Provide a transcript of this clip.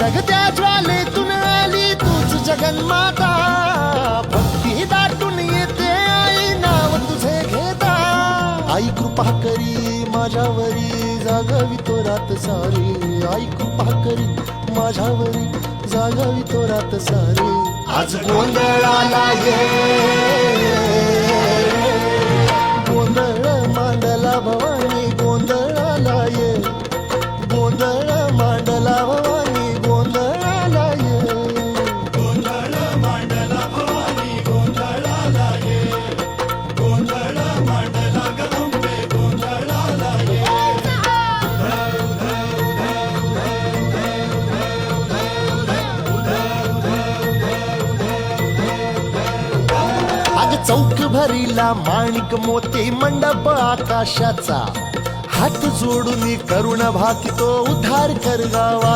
जगत्या ज्वालेतून आली तूच जगन्माता, भक्ती दाटून येते आई नाव तुझे घेता. आई कृपा करी माझ्यावरी जागावी तो रात सारी, आई कृपा करी माझ्यावरी जागावी तो रात सारी. आज गोंधळाला ये, गोंधळ मांडला भवानी गोंधळाला ये, गोंधळ मांडला भवानी गोंधळाला ये. गोंधळ मांडला भवानी गोंधळाला ये, गोंधळ मांडला गंगे गोंधळाला ये. आज चौक भरीला माणिक मोती मंडप आकाशाचा, हात जोडून करुण भाकितो उद्धार कर गावा.